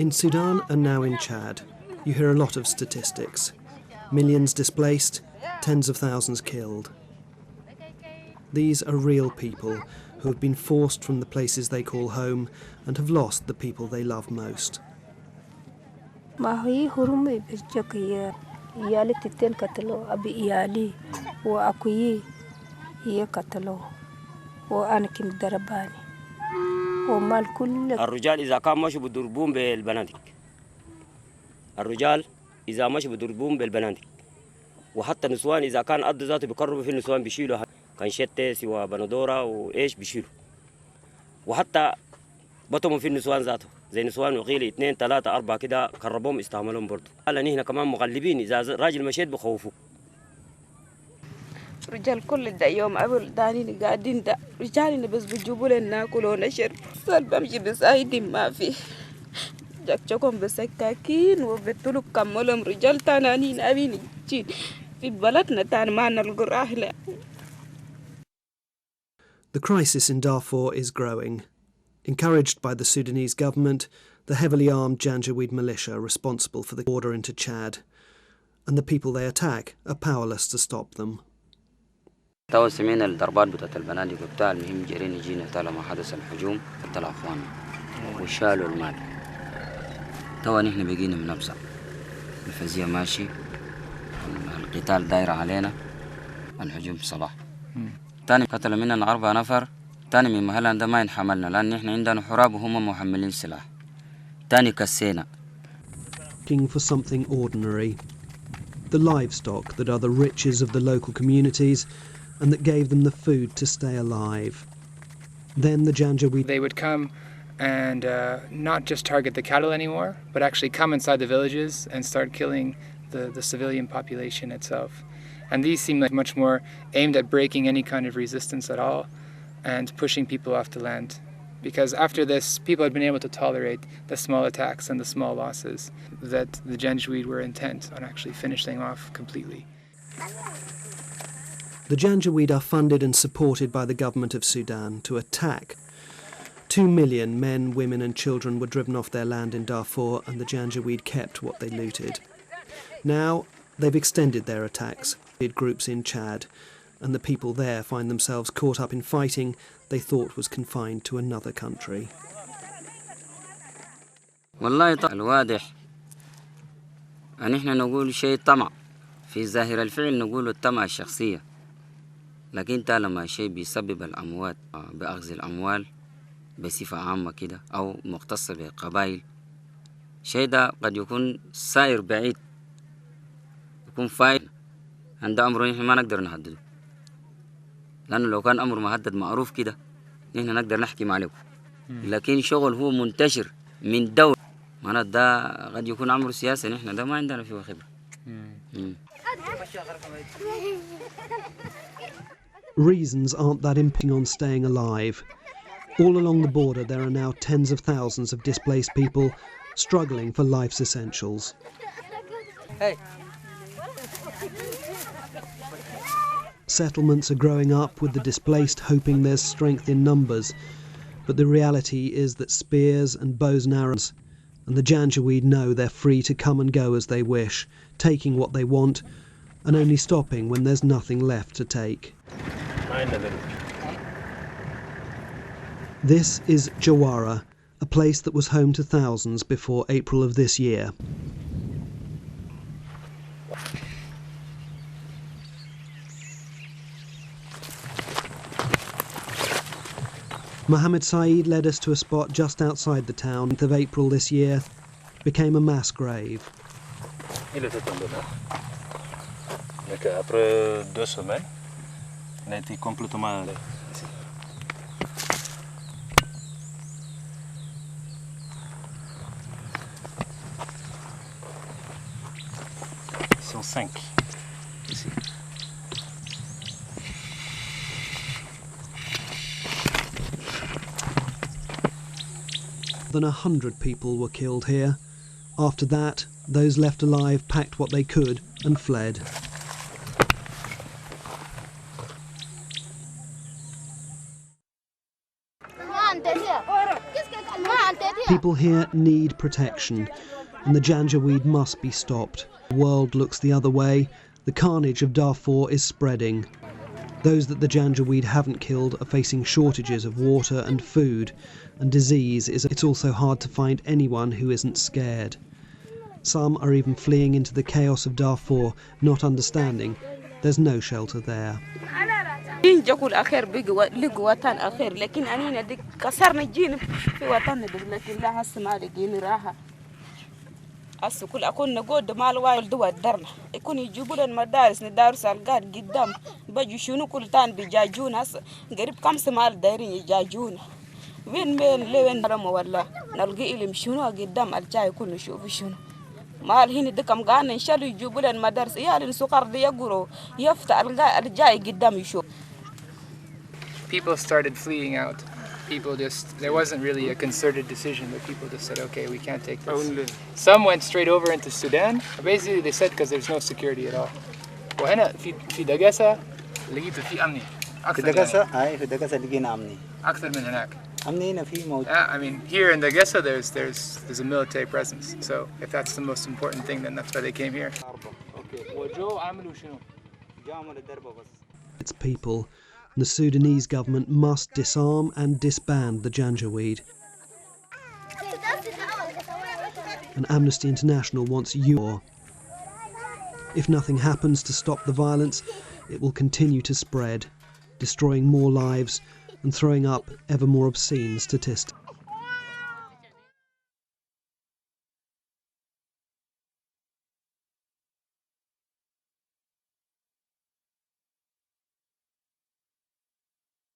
In Sudan and now in Chad, you hear a lot of statistics. Millions displaced, tens of thousands killed. These are real people who have been forced from the places they call home and have lost the people they love most. الرجال إذا كان ماشي بضربون بالبنادق الرجال إذا ماشي بضربون بالبنادق وحتى النسوان إذا كان قد ذاته بيقربوا في النسوان بيشيلوا كان شتى سوى بندورة وإيش بيشيلوا وحتى بطموا في النسوان ذاته زي نسوان وغيلي 2 3 4 كده قربوهم استعملهم برضو. قال هنا كمان مغلبين إذا راجل مشيت بخوفوك. رجال كل ده يوم قبل دانين قاعدين ده رجالنا بس بيجيبوا لنا ناكل ونشرب صار بمشي بسايدي ما في جاكم بسكاكين وبتلو كملهم رجال تانانين أبين جين في بلدنا تان ما نلقى أهله. The crisis in Darfur is growing. Encouraged by the Sudanese government, the heavily armed Janjaweed militia responsible for the border into Chad, and the people they attack are powerless to stop them. تو سمعنا الضربات بتاعت البنادق بتاع المهم جرينا جينا تلا ما حدث الهجوم قتلوا اخواننا وشالوا المال. تو نحن بقينا بنبصر الفزية ماشي القتال داير علينا الهجوم صباح. تاني قتل مننا 4 نفر. تاني من محل عندما ما ينحملنا لأن نحن عندنا حراب وهم محملين سلاح. تاني كسينا. Looking for something ordinary. The livestock that are the riches of the local communities and that gave them the food to stay alive. Then the Janjaweed... They would come and not just target the cattle anymore, but actually come inside the villages and start killing the civilian population itself. And these seem like much more aimed at breaking any kind of resistance at all and pushing people off the land. Because after this, people had been able to tolerate the small attacks and the small losses that the Janjaweed were intent on actually finishing off completely. The Janjaweed are funded and supported by the government of Sudan to attack. 2 million men, women and children were driven off their land in Darfur and the Janjaweed kept what they looted. Now they've extended their attacks, groups in Chad, and the people there find themselves caught up in fighting they thought was confined to another country. والله الواضح أن إحنا نقول شيء طمع في ظاهر الفعل نقول الطمع الشخصية لكن طالما شيء بيسبب الأموات بأخذ الأموال بصفة عامة كده أو مختص بقبائل شيء ده قد يكون سائر بعيد يكون فايد عند أمر نحن ما نقدر نحدده لأنه لو كان أمر مهدد معروف كده نحن نقدر نحكي عليه لكن شغل هو منتشر من دولة معناه ده قد يكون أمر سياسي نحن ده ما عندنا فيه خبرة. Reasons aren't that impinging on staying alive. All along the border there are now tens of thousands of displaced people struggling for life's essentials. Hey. Settlements are growing up with the displaced hoping there's strength in numbers, but the reality is that spears and bows and arrows and the Janjaweed know they're free to come and go as they wish, taking what they want and only stopping when there's nothing left to take. This is Jawara, a place that was home to thousands before April of this year. Mohammed Saeed led us to a spot just outside the town. 10th of April this year became a mass grave. Après 2 semaines, on a été complètement ici. Ils sont 5 ici. More than 100 people were killed here. After that, those left alive packed what they could and fled. People here need protection, and the Janjaweed must be stopped. The world looks the other way. The carnage of Darfur is spreading. Those that the Janjaweed haven't killed are facing shortages of water and food, and disease. It's also hard to find anyone who isn't scared. Some are even fleeing into the chaos of Darfur, not understanding there's no shelter there. السكول أكون نقود مال وايل دوا الدرنا يكون يجيبوا لنا مدارس ندارس القاد قدام بيجوا شنو كل تان بيجاجون هسه قريب 5 مال دايرين يجاجون وين لين رموا ولا نلقي إلهم شنو قدام الجاي يكون نشوف شنو مال هنا دكم قانا إن شاء الله يجيبوا لنا مدارس يالين سكر دي يقولوا يفتح الجاي قدام يشوف. People started fleeing out. There wasn't really a concerted decision, but people just said, okay, we can't take this. Some went straight over into Sudan. Basically, they said because there's no security at all. وهنا في دقاسة لقيت في أمني. في دقاسة في دقاسة لقينا أمني. أكثر من هناك. أمني هنا في موجود. I mean, here in Dagesa, there's a military presence. So if that's the most important thing, then that's why they came here. It's people. The Sudanese government must disarm and disband the Janjaweed. And Amnesty International wants you. If nothing happens to stop the violence, it will continue to spread, destroying more lives and throwing up ever more obscene statistics.